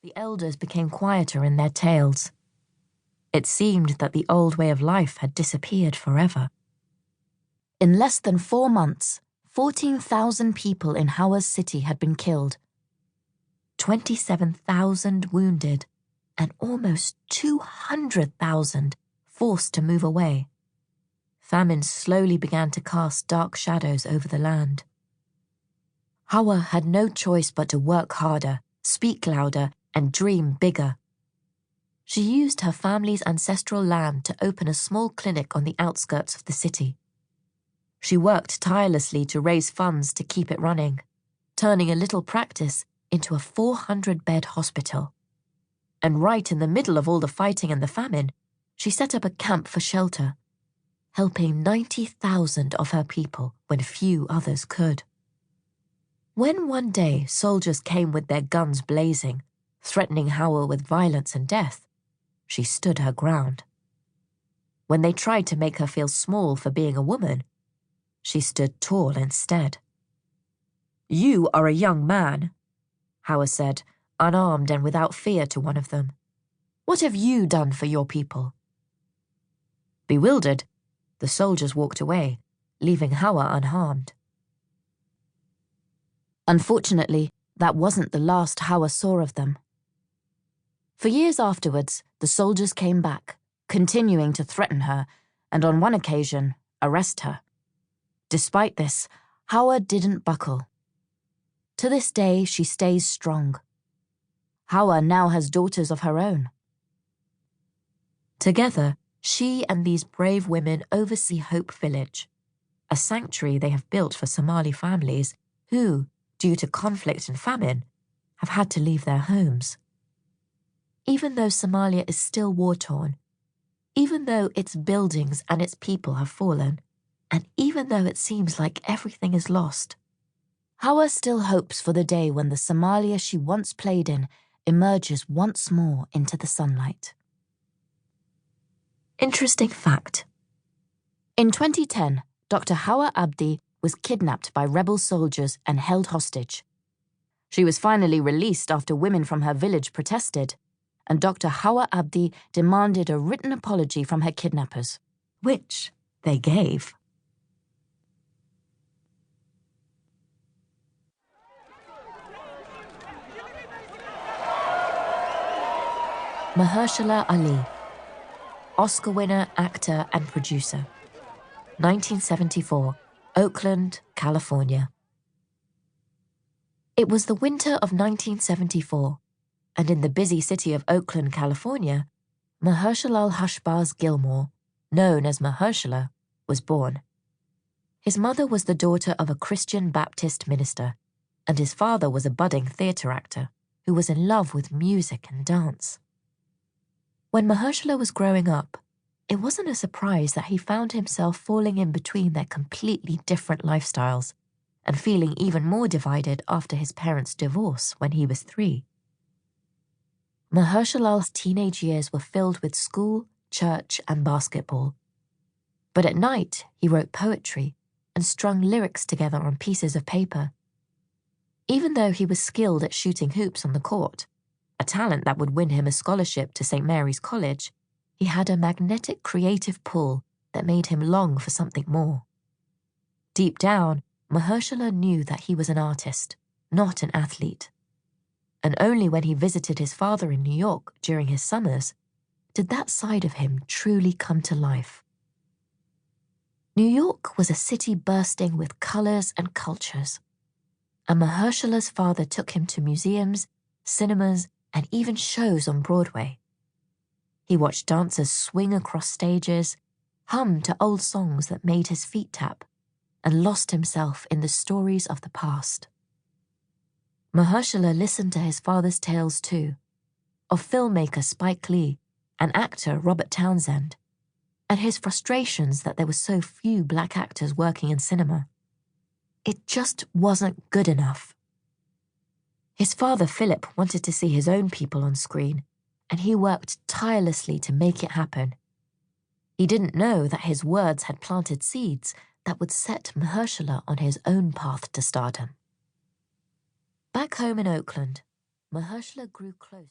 The elders became quieter in their tales. It seemed that the old way of life had disappeared forever. In less than 4 months, 14,000 people in Hawa's city had been killed, 27,000 wounded, and almost 200,000 forced to move away. Famine slowly began to cast dark shadows over the land. Hawa had no choice but to work harder, speak louder, and dream bigger. She used her family's ancestral land to open a small clinic on the outskirts of the city. She worked tirelessly to raise funds to keep it running, turning a little practice into a 400-bed hospital. And right in the middle of all the fighting and the famine, she set up a camp for shelter, helping 90,000 of her people when few others could. When one day soldiers came with their guns blazing, threatening Hawa with violence and death, she stood her ground. When they tried to make her feel small for being a woman, she stood tall instead. "You are a young man," Hawa said, unarmed and without fear, to one of them. "What have you done for your people?" Bewildered, the soldiers walked away, leaving Hawa unharmed. Unfortunately, that wasn't the last Hawa saw of them. For years afterwards, the soldiers came back, continuing to threaten her, and on one occasion, arrest her. Despite this, Hawa didn't buckle. To this day, she stays strong. Hawa now has daughters of her own. Together, she and these brave women oversee Hope Village, a sanctuary they have built for Somali families who, due to conflict and famine, have had to leave their homes. Even though Somalia is still war-torn, even though its buildings and its people have fallen, and even though it seems like everything is lost, Hawa still hopes for the day when the Somalia she once played in emerges once more into the sunlight. Interesting fact. In 2010, Dr. Hawa Abdi was kidnapped by rebel soldiers and held hostage. She was finally released after women from her village protested, and Dr. Hawa Abdi demanded a written apology from her kidnappers, which they gave. Mahershala Ali, Oscar winner, actor, and producer. 1974, Oakland, California. It was the winter of 1974, and in the busy city of Oakland, California, Mahershala Hushbaz Gilmore, known as Mahershala, was born. His mother was the daughter of a Christian Baptist minister, and his father was a budding theater actor who was in love with music and dance. When Mahershala was growing up, it wasn't a surprise that he found himself falling in between their completely different lifestyles and feeling even more divided after his parents' divorce when he was 3. Mahershala's teenage years were filled with school, church, and basketball. But at night, he wrote poetry and strung lyrics together on pieces of paper. Even though he was skilled at shooting hoops on the court, a talent that would win him a scholarship to St. Mary's College, he had a magnetic creative pull that made him long for something more. Deep down, Mahershala knew that he was an artist, not an athlete. And only when he visited his father in New York during his summers did that side of him truly come to life. New York was a city bursting with colors and cultures, and Mahershala's father took him to museums, cinemas, and even shows on Broadway. He watched dancers swing across stages, hummed to old songs that made his feet tap, and lost himself in the stories of the past. Mahershala listened to his father's tales too, of filmmaker Spike Lee and actor Robert Townsend, and his frustrations that there were so few black actors working in cinema. It just wasn't good enough. His father, Philip, wanted to see his own people on screen, and he worked tirelessly to make it happen. He didn't know that his words had planted seeds that would set Mahershala on his own path to stardom. Back home in Oakland, Mahershala grew close.